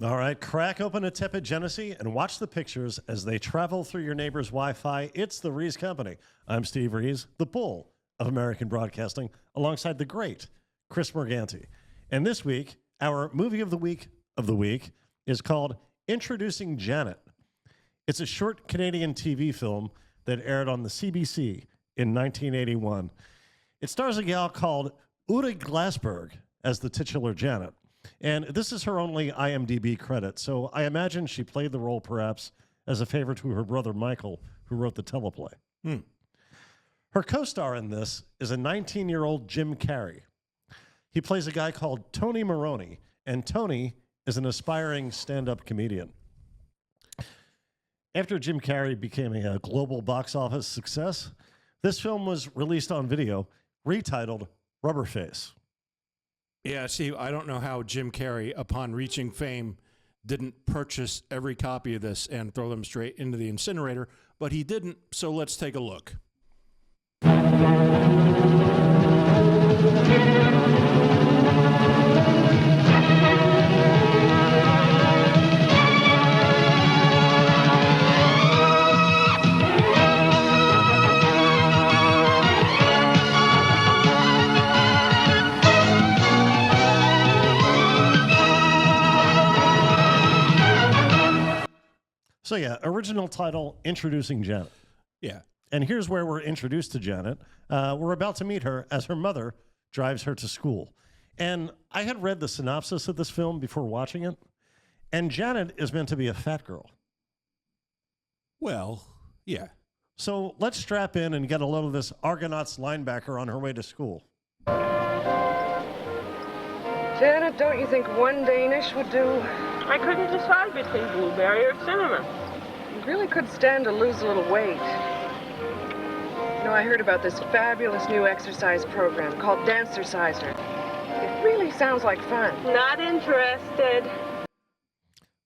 All right, crack open a tepid Genesee and watch the pictures as they travel through your neighbor's Wi-Fi. It's the Rees Company. I'm Steve Rees, the bull of American broadcasting, alongside the great Chris Morganti. And this week, our movie of the week is called Introducing Janet. It's a short Canadian TV film that aired on the CBC in 1981. It stars a gal called Adah Glassbourg as the titular Janet. And this is her only IMDb credit, so I imagine she played the role perhaps as a favor to her brother Michael, who wrote the teleplay. Her co-star in this is a 19-year-old Jim Carrey. He plays a guy called Tony Maroney, and Tony is an aspiring stand-up comedian. After Jim Carrey became a global box office success, this film was released on video, retitled Rubberface. Yeah, see, I don't know how Jim Carrey, upon reaching fame, didn't purchase every copy of this and throw them straight into the incinerator, but he didn't, so let's take a look. So yeah, original title, Introducing Janet. Yeah. And here's where we're introduced to Janet. We're about to meet her as her mother drives her to school. And I had read the synopsis of this film before watching it, and Janet is meant to be a fat girl. Well, yeah. So let's strap in and get a load of this Argonauts linebacker on her way to school. Janet, don't you think one Danish would do? I couldn't decide between blueberry or cinnamon. You really could stand to lose a little weight. You know, I heard about this fabulous new exercise program called Dancerciser. It really sounds like fun. Not interested.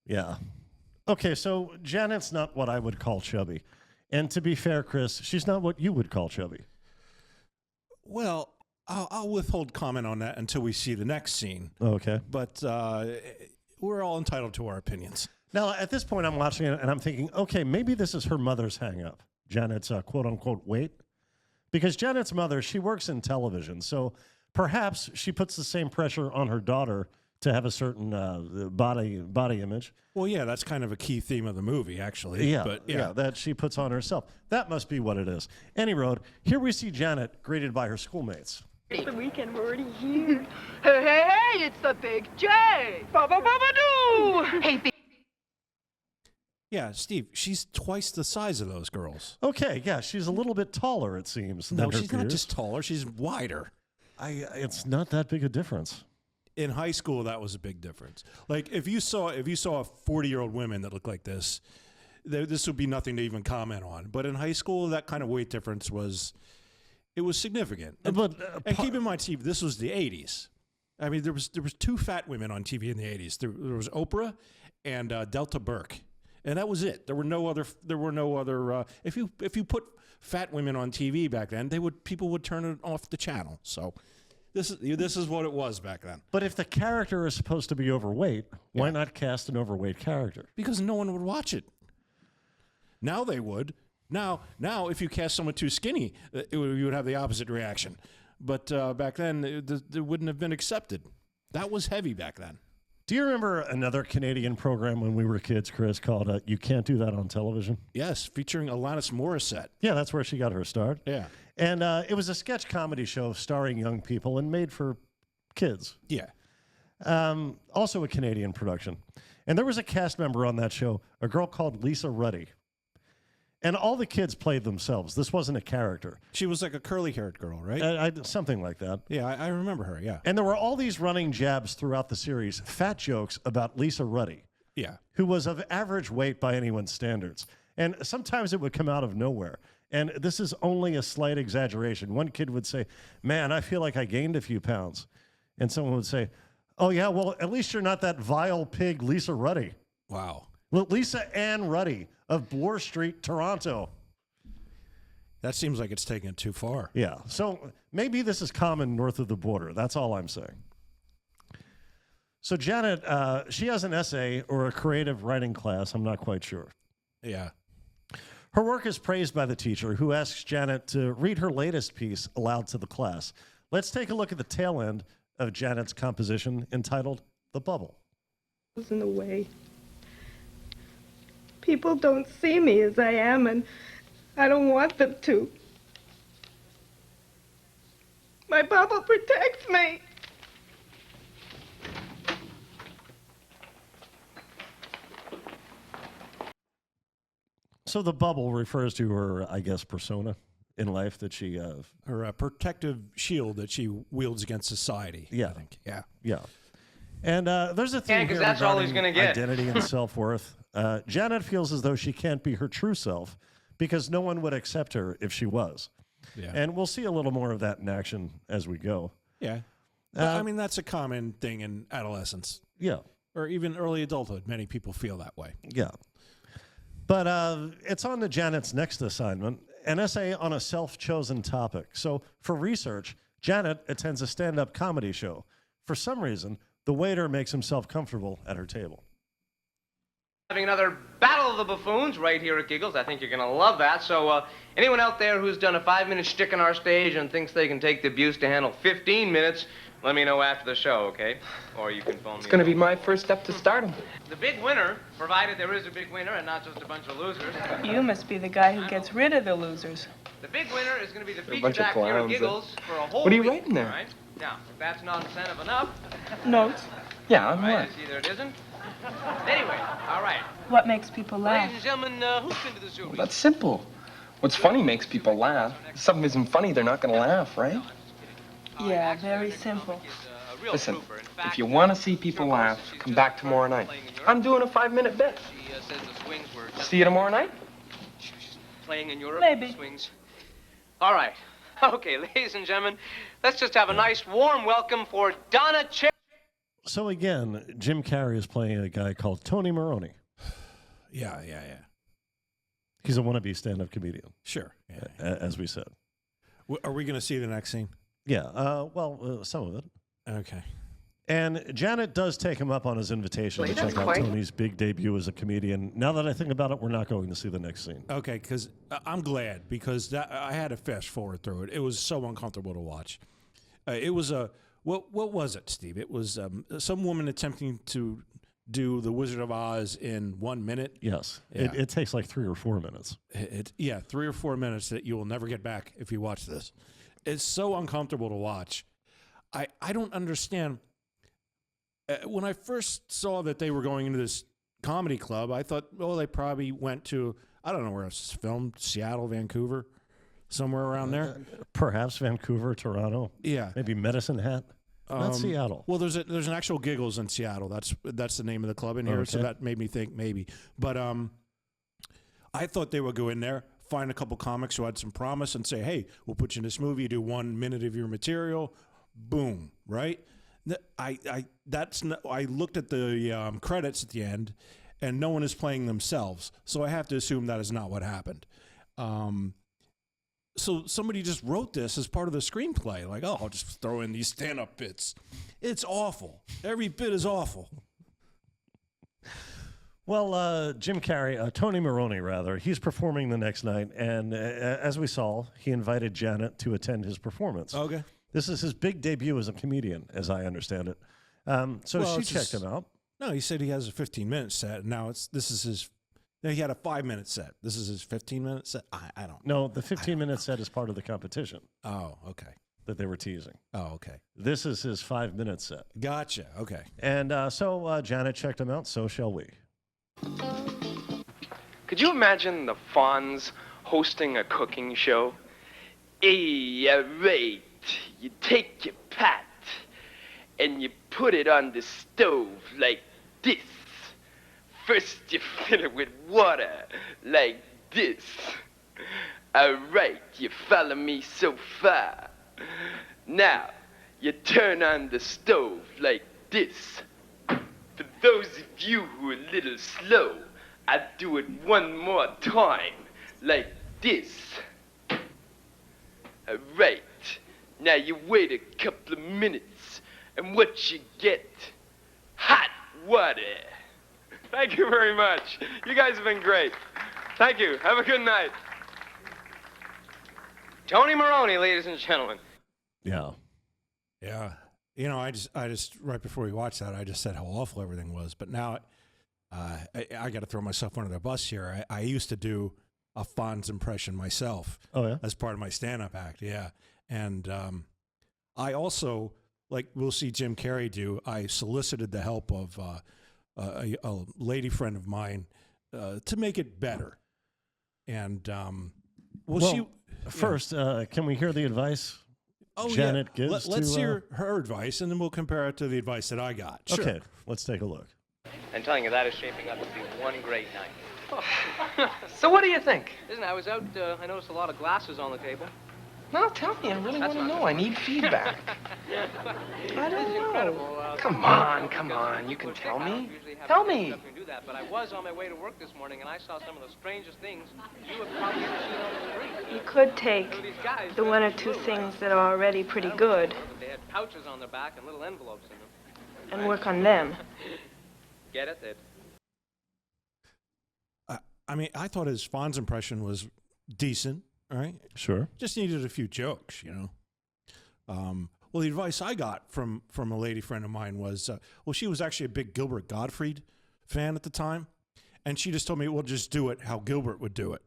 Yeah. Okay, so Janet's not what I would call chubby. And to be fair, Chris, she's not what you would call chubby. Well, I'll withhold comment on that until we see the next scene. Okay. But we're all entitled to our opinions. Now, at this point, I'm watching it and I'm thinking, okay, maybe this is her mother's hang-up, Janet's quote-unquote weight. Because Janet's mother, she works in television, so perhaps she puts the same pressure on her daughter to have a certain body image. Well, yeah, that's kind of a key theme of the movie, actually. Yeah, but, yeah, that she puts on herself. That must be what it is. Any road, here we see Janet greeted by her schoolmates. It's the weekend, we're already here. Hey, hey, hey, it's the Big J! Ba-ba-ba-ba-doo! Hey, Big... Yeah, Steve, she's twice the size of those girls. Okay, yeah, she's a little bit taller, it seems. No, than her she's not peers. just taller, she's wider. It's not that big a difference. In high school, that was a big difference. Like, if you saw 40-year-old women that look like this would be nothing to even comment on. But in high school, that kind of weight difference was significant. And keep in mind, Steve, this was the 80s. I mean, there was two fat women on TV in the 80s. There was Oprah and Delta Burke, and that was it. There were no other. If you put fat women on TV back then, people would turn it off the channel. So this is what it was back then. But if the character is supposed to be overweight, why not cast an overweight character? Because no one would watch it. Now they would. Now, if you cast someone too skinny, you would have the opposite reaction. But back then, it wouldn't have been accepted. That was heavy back then. Do you remember another Canadian program when we were kids, Chris, called You Can't Do That on Television? Yes, featuring Alanis Morissette. Yeah, that's where she got her start. Yeah. And it was a sketch comedy show starring young people and made for kids. Yeah. Also a Canadian production. And there was a cast member on that show, a girl called Lisa Ruddy. And all the kids played themselves. This wasn't a character. She was like a curly-haired girl, right? Something like that. Yeah, I remember her, yeah. And there were all these running jabs throughout the series, fat jokes about Lisa Ruddy. Yeah. Who was of average weight by anyone's standards. And sometimes it would come out of nowhere. And this is only a slight exaggeration. One kid would say, man, I feel like I gained a few pounds. And someone would say, oh, yeah, well, at least you're not that vile pig Lisa Ruddy. Wow. Lisa Ann Ruddy of Bloor Street, Toronto. That seems like it's taken it too far. Yeah. So maybe this is common north of the border. That's all I'm saying. So Janet, she has an essay or a creative writing class. I'm not quite sure. Yeah. Her work is praised by the teacher, who asks Janet to read her latest piece aloud to the class. Let's take a look at the tail end of Janet's composition entitled The Bubble. In the way. People don't see me as I am, and I don't want them to. My bubble protects me. So the bubble refers to her, I guess, persona in life that she... Her protective shield that she wields against society. Yeah. I think. Yeah. Yeah. And there's a theme 'cause here that's all he's regarding gonna get. identity and self-worth. Janet feels as though she can't be her true self because no one would accept her if she was. Yeah. And we'll see a little more of that in action as we go. Yeah. But, I mean, that's a common thing in adolescence Yeah. or even early adulthood. Many people feel that way. Yeah. But it's on to Janet's next assignment, an essay on a self-chosen topic. So for research, Janet attends a stand-up comedy show. For some reason, the waiter makes himself comfortable at her table. Having another Battle of the Buffoons right here at Giggles. I think you're going to love that. So anyone out there who's done a 5-minute shtick on our stage and thinks they can take the abuse to handle 15 minutes, let me know after the show, okay? Or you can phone me. It's going to be my first step to stardom. The big winner, provided there is a big winner and not just a bunch of losers. You must be the guy who gets rid of the losers. The big winner is going to be the They're a featured bunch of act here at clowns, Giggles for a whole What are you week, writing there? all right? Now, if that's not incentive enough, Notes. Yeah, I'm right, what? it's either it isn't. Anyway, all right. What makes people laugh? Ladies and gentlemen, who's been to the zoo? Well, that's simple. What's funny makes people laugh. If something isn't funny, they're not going to laugh, right? Yeah, very simple. Listen, if you want to see people laugh, come back tomorrow night. I'm doing a 5-minute bit. She says the swings were See you tomorrow night? playing in Europe. Maybe. Swings. All right. Okay, ladies and gentlemen, let's just have a nice warm welcome for Donna Cher. So again, Jim Carrey is playing a guy called Tony Maroney. Yeah. He's a wannabe stand-up comedian, Sure. Yeah. as we said. Are we going to see the next scene? Yeah, some of it. Okay. And Janet does take him up on his invitation to check out Tony's big debut as a comedian. Now that I think about it, we're not going to see the next scene. Okay, because I'm glad because I had to fast forward through it. It was so uncomfortable to watch. It was what was it, Steve? It was some woman attempting to do the Wizard of Oz in 1 minute. Yes, Yeah. it takes like 3 or 4 minutes. 3 or 4 minutes that you will never get back if you watch this. It's so uncomfortable to watch. I don't understand. When I first saw that they were going into this comedy club, I thought, well, they probably went to, I don't know where it's filmed, Seattle, Vancouver, somewhere around there. Perhaps Vancouver, Toronto. Yeah. Maybe Medicine Hat. Not Seattle. Well, there's an actual Giggles in Seattle. That's the name of the club in here. So Okay. that made me think maybe. But I thought they would go in there, find a couple comics who had some promise, and say, "Hey, we'll put you in this movie. You do 1 minute of your material, boom, right?" I looked at the credits at the end, and no one is playing themselves. So I have to assume that is not what happened. So somebody just wrote this as part of the screenplay. Like, oh, I'll just throw in these stand-up bits. It's awful. Every bit is awful. Well, Jim Carrey, Tony Maroney, rather, he's performing the next night. And as we saw, he invited Janet to attend his performance. Okay. This is his big debut as a comedian, as I understand it. So Well, she it's checked just- him out. No, he said he has a 15-minute set. Now he had a 5-minute set. This is his 15-minute set. I don't. No, the 15-minute set is part of the competition Oh, okay. that they were teasing. Oh, okay. This is his 5-minute set. Gotcha. Okay. And so Janet checked him out, so shall we. Could you imagine the Fonz hosting a cooking show? Right. You take your pot and you put it on the stove like this. First you fill it with water like this. Alright, you follow me so far. Now, you turn on the stove like this. For those of you who are a little slow, I'll do it one more time, like this. Alright, now you wait a couple of minutes, and what you get? hot water. Thank you very much. You guys have been great. Thank you. Have a good night. Tony Maroney, ladies and gentlemen. Yeah. Yeah. You know, I just right before we watched that, I just said how awful everything was. But now I got to throw myself under the bus here. I used to do a Fonz impression myself. Oh, yeah? As part of my stand-up act, yeah. And I also, like we'll see Jim Carrey do, I solicited the help of a lady friend of mine to make it better. And, first, can we hear the advice Janet gives? Let's hear her advice, and then we'll compare it to the advice that I got. Sure. Okay, let's take a look. I'm telling you, that is shaping up to be one great night. So what do you think? Listen, I was out, I noticed a lot of glasses on the table. No, tell me. I really want to know. I need feedback. I don't know. Come on. You can tell me. Tell me. Do that, but I was on my way to work this morning, and I saw some of the strangest things you have probably ever seen on the street. You could take These guys, the one or two things that are already pretty good they had pouches on their back and little envelopes in them. and work on them. Get it? They'd I mean, I thought his Fonz impression was decent, all right? Sure. Just needed a few jokes, you know. Well, the advice I got from a lady friend of mine was, she was actually a big Gilbert Gottfried fan at the time, and she just told me, well, just do it how Gilbert would do it,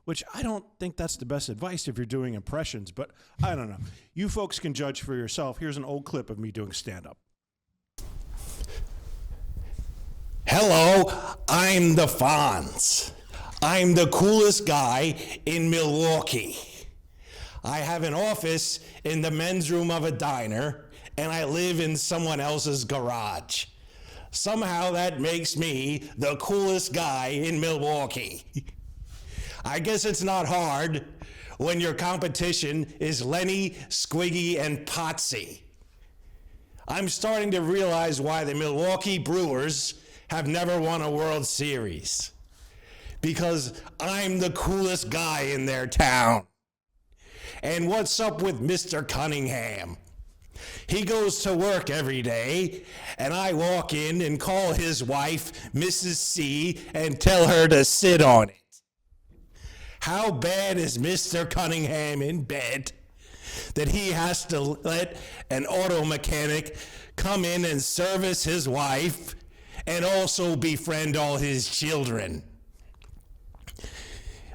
which I don't think that's the best advice if you're doing impressions, but I don't know. You folks can judge for yourself. Here's an old clip of me doing stand-up. Hello, I'm the Fonz. I'm the coolest guy in Milwaukee. I have an office in the men's room of a diner, and I live in someone else's garage. Somehow that makes me the coolest guy in Milwaukee. I guess it's not hard when your competition is Lenny, Squiggy, and Potsy. I'm starting to realize why the Milwaukee Brewers have never won a World Series. Because I'm the coolest guy in their town. And what's up with Mr. Cunningham? He goes to work every day, and I walk in and call his wife, Mrs. C, and tell her to sit on it. How bad is Mr. Cunningham in bed that he has to let an auto mechanic come in and service his wife and also befriend all his children?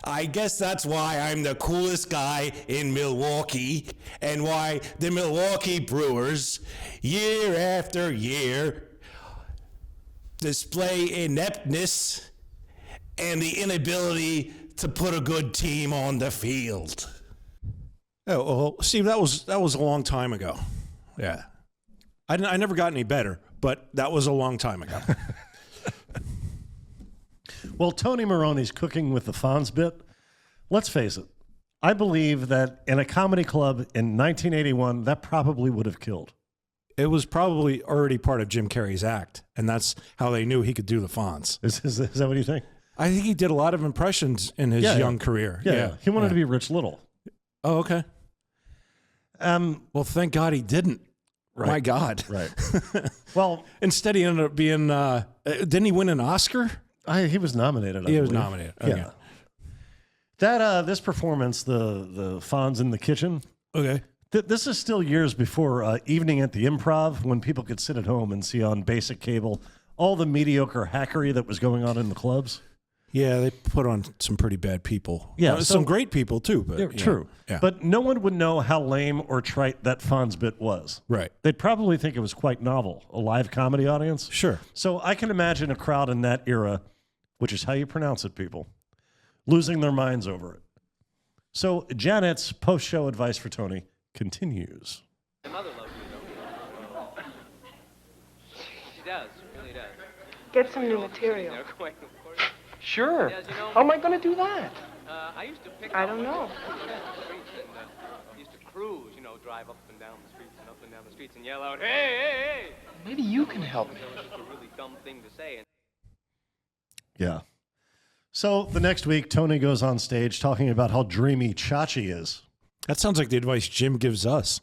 I guess that's why I'm the coolest guy in Milwaukee, and why the Milwaukee Brewers, year after year, display ineptness and the inability to put a good team on the field. Oh, well, Steve, that was a long time ago. Yeah. I never got any better, but that was a long time ago. Well, Tony Maroney's cooking with the Fonz bit. Let's face it. I believe that in a comedy club in 1981, that probably would have killed. It was probably already part of Jim Carrey's act, and that's how they knew he could do the Fonz. Is that what you think? I think he did a lot of impressions in his young career. Yeah. He wanted to be Rich Little. Oh, okay. Well, thank God he didn't. Right. My God. Right. Well, instead he ended up being, didn't he win an Oscar? He was nominated. He was nominated. Okay. Yeah. That this performance, the Fonz in the kitchen. Okay. This is still years before Evening at the Improv, when people could sit at home and see on basic cable all the mediocre hackery that was going on in the clubs. Yeah, they put on some pretty bad people. Yeah, some great people too. But true. Yeah. But no one would know how lame or trite that Fonz bit was. Right. They'd probably think it was quite novel, a live comedy audience. Sure. So I can imagine a crowd in that era, which is how you pronounce it, people, losing their minds over it. So Janet's post-show advice for Tony continues. My mother loves you, though. She does, really does. Get some new material. Sure. Yes, you know, How am I going to do that? I used to pick I up don't know. the streets and used to cruise, drive up and down the streets and up and down the streets and yell out, hey, hey, hey! Maybe you can help me. It was just a really dumb thing to say. Yeah. So the next week, Tony goes on stage talking about how dreamy Chachi is. That sounds like the advice Jim gives us.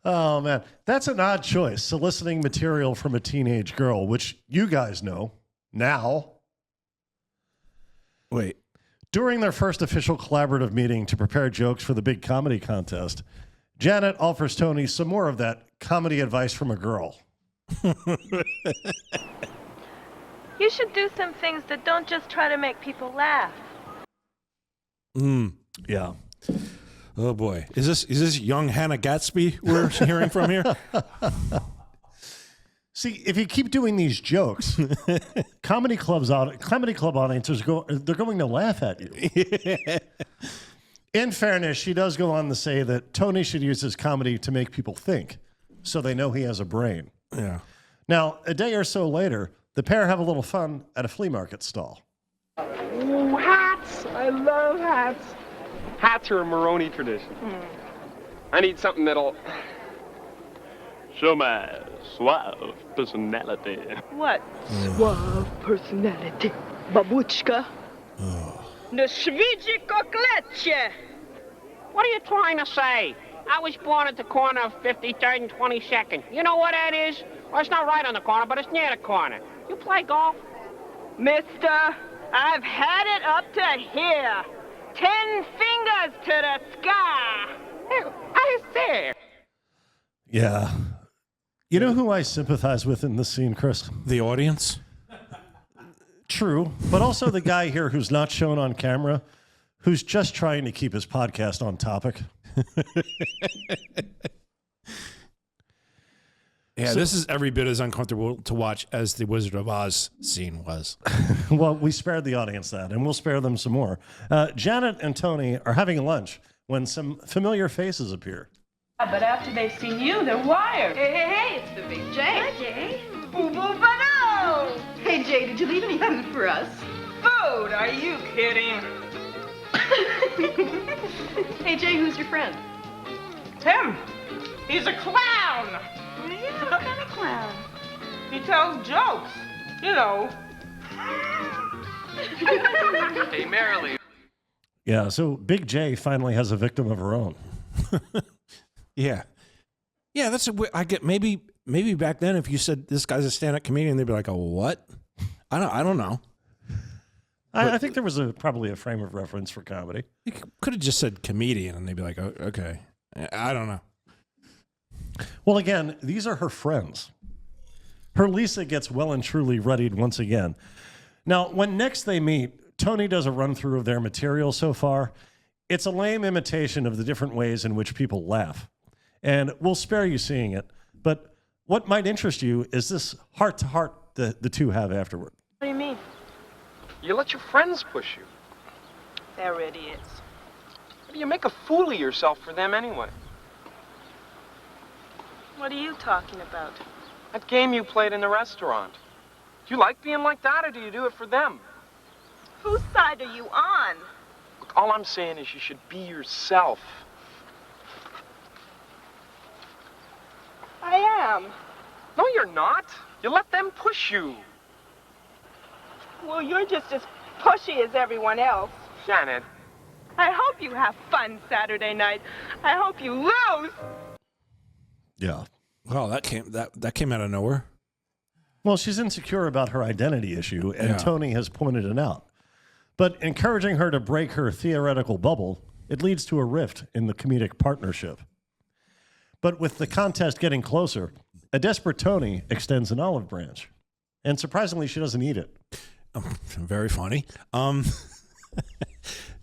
Oh, man. That's an odd choice, soliciting material from a teenage girl, which you guys know now. Wait. During their first official collaborative meeting to prepare jokes for the big comedy contest, Janet offers Tony some more of that comedy advice from a girl. You should do some things that don't just try to make people laugh. Yeah. Oh boy, is this young Hannah Gatsby we're hearing from here? See, if you keep doing these jokes, comedy club audiences they're going to laugh at you. In fairness, she does go on to say that Tony should use his comedy to make people think, so they know he has a brain. Yeah. Now, a day or so later, the pair have a little fun at a flea market stall. Ooh, hats! I love hats. Hats are a Maroney tradition. I need something that'll show my suave personality. What? Suave personality. Babuchka. No świeci koklecie. What are you trying to say? I was born at the corner of 53rd and 22nd. You know what that is? Well, it's not right on the corner, but it's near the corner. You play golf? Mister, I've had it up to here. 10 fingers to the sky. I say. Yeah. You know who I sympathize with in this scene, Chris? The audience? True, but also the guy here who's not shown on camera, who's just trying to keep his podcast on topic. Yeah, this is every bit as uncomfortable to watch as the Wizard of Oz scene was. Well, we spared the audience that, and we'll spare them some more. Janet and Tony are having lunch when some familiar faces appear. But after they've seen you, they're wired. Hey, it's the big J. Hi, Jay. Boo-boo-ba-doo! Hey, Jay, did you leave any food for us? Food? Are you kidding? Hey, Jay, who's your friend? Him. He's a clown. Yeah, what kind of clown? He tells jokes. You know. Hey, merrily. Yeah, so Big J finally has a victim of her own. Yeah. Yeah, that's I get maybe back then if you said this guy's a stand-up comedian, they'd be like, "Oh, what?" I don't know. I think there was probably a frame of reference for comedy. You could have just said comedian and they'd be like, "Oh, okay." I don't know. Well, again, these are her friends. Her Lisa gets well and truly readied once again. Now, when next they meet, Tony does a run-through of their material so far. It's a lame imitation of the different ways in which people laugh. And we'll spare you seeing it. But what might interest you is this heart-to-heart the two have afterward. What do you mean? You let your friends push you. They're idiots. How do you make a fool of yourself for them anyway? What are you talking about? That game you played in the restaurant. Do you like being like that, or do you do it for them? Whose side are you on? Look, all I'm saying is you should be yourself. I am. No, you're not. You let them push you. Well, you're just as pushy as everyone else. Janet. I hope you have fun Saturday night. I hope you lose. Yeah. Well, that came out of nowhere. Well, she's insecure about her identity issue, and Yeah. Tony has pointed it out. But encouraging her to break her theoretical bubble, it leads to a rift in the comedic partnership. But with the contest getting closer, a desperate Tony extends an olive branch. And surprisingly, she doesn't eat it. Very funny.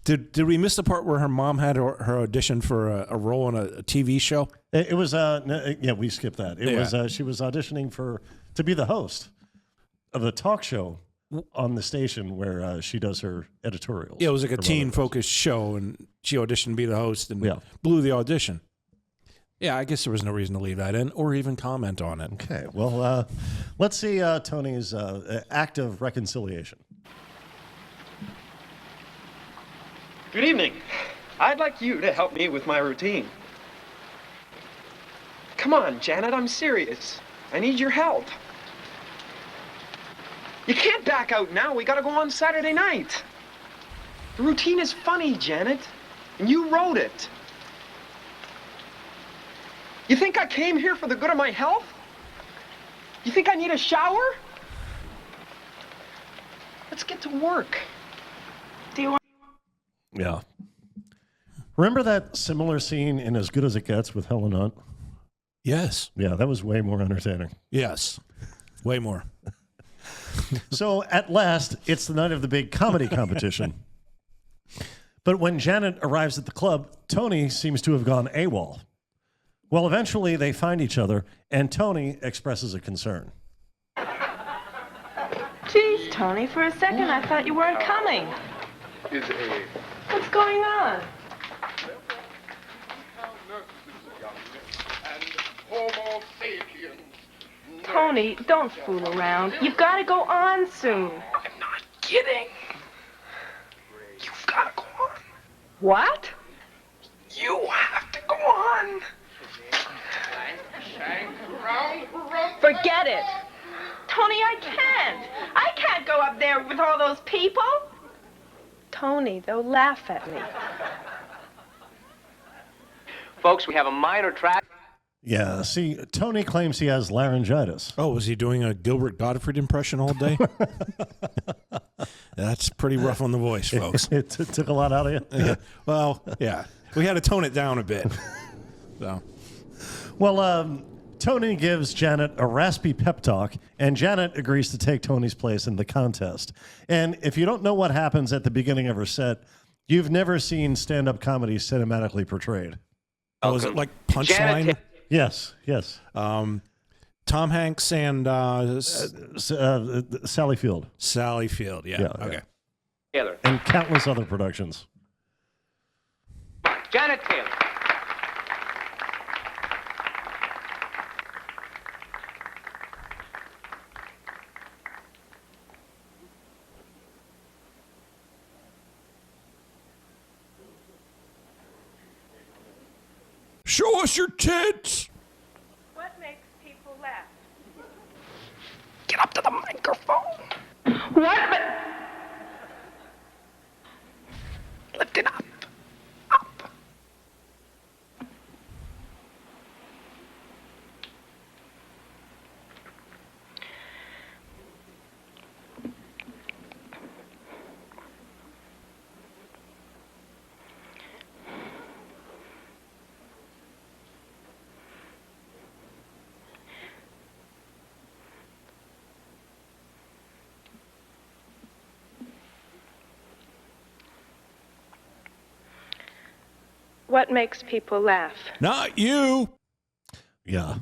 Did we miss the part where her mom had her audition for a role in a TV show? It was yeah, we skipped that. It was she was auditioning to be the host of a talk show on the station where she does her editorials. Yeah, it was like a teen-focused show, and she auditioned to be the host and Yeah. blew the audition. Yeah, I guess there was no reason to leave that in or even comment on it. Okay, well, let's see Tony's act of reconciliation. Good evening. I'd like you to help me with my routine. Come on, Janet, I'm serious. I need your help. You can't back out now. We gotta go on Saturday night. The routine is funny, Janet, and you wrote it. You think I came here for the good of my health? You think I need a shower? Let's get to work. Do you want... Yeah. Remember that similar scene in As Good as It Gets with Helen Hunt? Yes. Yeah, that was way more entertaining. Yes. Way more. So at last, it's the night of the big comedy competition. But when Janet arrives at the club, Tony seems to have gone AWOL. Well, eventually they find each other, and Tony expresses a concern. Geez, Tony, for a second I thought you weren't coming. What's going on? Tony, don't fool around. You've got to go on soon. I'm not kidding. You've got to go on. What? You have to go on. Forget it. Tony, I can't. I can't go up there with all those people. Tony, they'll laugh at me. Folks, we have a minor track. Yeah, see, Tony claims he has laryngitis. Oh, was he doing a Gilbert Gottfried impression all day? That's pretty rough on the voice, folks. It took a lot out of you? Yeah. Well, yeah. We had to tone it down a bit. So. Well, Tony gives Janet a raspy pep talk, and Janet agrees to take Tony's place in the contest. And if you don't know what happens at the beginning of her set, you've never seen stand-up comedy cinematically portrayed. Oh, is it like Punchline? Yes, yes. Tom Hanks and Sally Field. Sally Field, yeah. Okay. Taylor. And countless other productions. Janet Taylor. Show us your tits. What makes people laugh? Get up to the microphone. What? But... Lift it up. What makes people laugh? Not you. Yeah.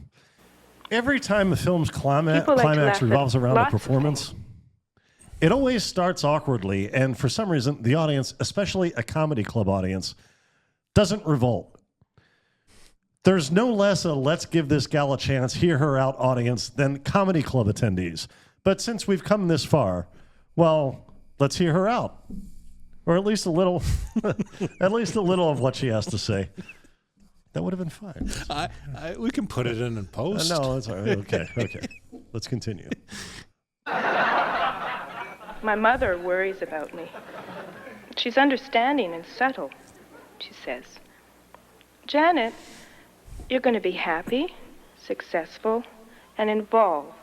Every time the film's People like to climax laugh at revolves around a lots of performance, it always starts awkwardly, and for some reason, the audience, especially a comedy club audience, doesn't revolt. There's no less a let's give this gal a chance, hear her out audience than comedy club attendees. But since we've come this far, well, let's hear her out. Or at least a little, at least a little of what she has to say. That would have been fine. We can put it in post. No, it's all right. Okay, okay. Let's continue. My mother worries about me. She's understanding and subtle. She says, Janet, you're going to be happy, successful, and involved.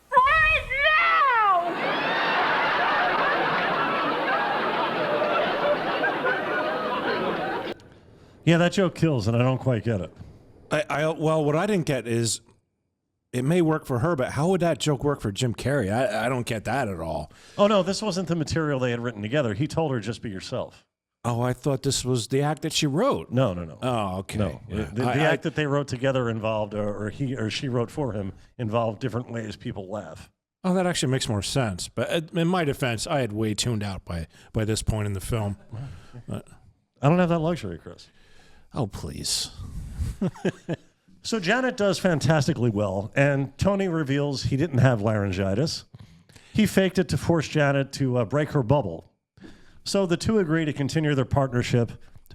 Right now! Yeah, that joke kills, and I don't quite get it. Well, what I didn't get is it may work for her, but how would that joke work for Jim Carrey? I don't get that at all. Oh, no, this wasn't the material they had written together. He told her, just be yourself. Oh, I thought this was the act that she wrote. No, no, no. Oh, okay. No, Yeah. the act that they wrote together involved, or he or she wrote for him, involved different ways people laugh. Oh, that actually makes more sense. But in my defense, I had way tuned out by this point in the film. I don't have that luxury, Chris. Oh, please. So Janet does fantastically well, and Tony reveals he didn't have laryngitis. He faked it to force Janet to break her bubble. So the two agree to continue their partnership,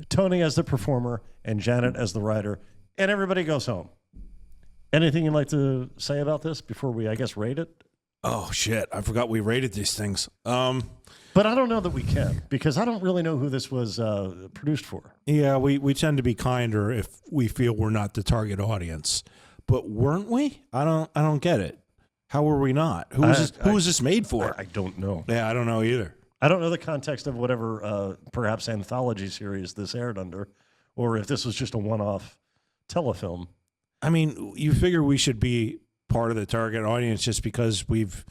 Tony as the performer and Janet as the writer, and everybody goes home. Anything you'd like to say about this before we, I guess, rate it? Oh, shit. I forgot we rated these things. But I don't know that we can, because I don't really know who this was produced for. Yeah, we tend to be kinder if we feel we're not the target audience. But weren't we? I don't get it. How were we not? Who was this made for? I don't know. Yeah, I don't know either. I don't know the context of whatever perhaps anthology series this aired under, or if this was just a one-off telefilm. I mean, you figure we should be part of the target audience just because we've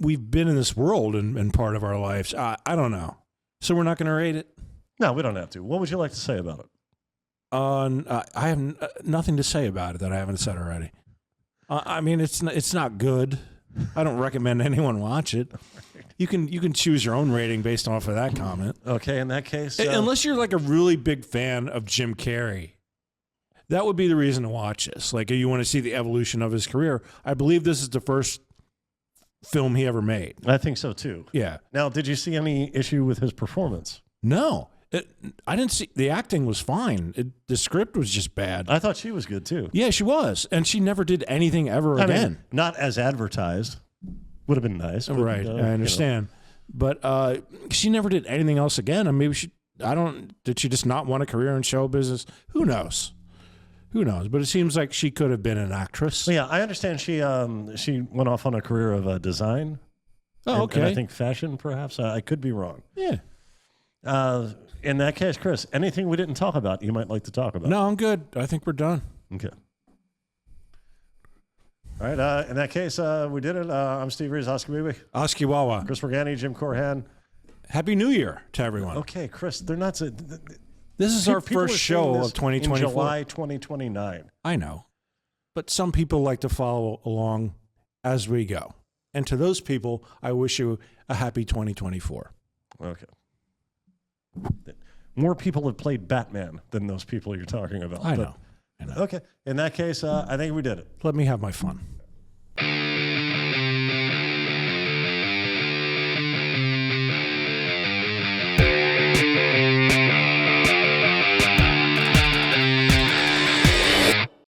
been in this world and part of our lives. I don't know. So we're not going to rate it? No, we don't have to. What would you like to say about it? I have nothing to say about it that I haven't said already. I mean, it's not good. I don't recommend anyone watch it. You can choose your own rating based off of that comment. Okay, in that case, unless you're like a really big fan of Jim Carrey, that would be the reason to watch this. Like, if you want to see the evolution of his career, I believe this is the first film he ever made. I think so too. Yeah. Now, did you see any issue with his performance? No. I didn't see. The acting was fine. The script was just bad. I thought she was good too. Yeah, she was, and she never did anything ever again. Mean, not as advertised. Would have been nice. But, right, I understand. But she never did anything else again. I mean, did she just not want a career in show business? Who knows? Who knows? But it seems like she could have been an actress. Well, yeah, I understand she went off on a career of design. Oh, okay. And I think fashion, perhaps. I could be wrong. Yeah. In that case, Chris, anything we didn't talk about you might like to talk about? No, I'm good. I think we're done. Okay. All right. In that case, we did it. I'm Steve Reeves, Oscar Bibi. Oski Wawa. Chris Morgani, Jim Corhan. Happy New Year to everyone. Okay, Chris, they're not... This is our first show of 2024. In July 2029. I know. But some people like to follow along as we go. And to those people, I wish you a happy 2024. Okay. More people have played Batman than those people you're talking about. I know. Okay. In that case, I think we did it. Let me have my fun.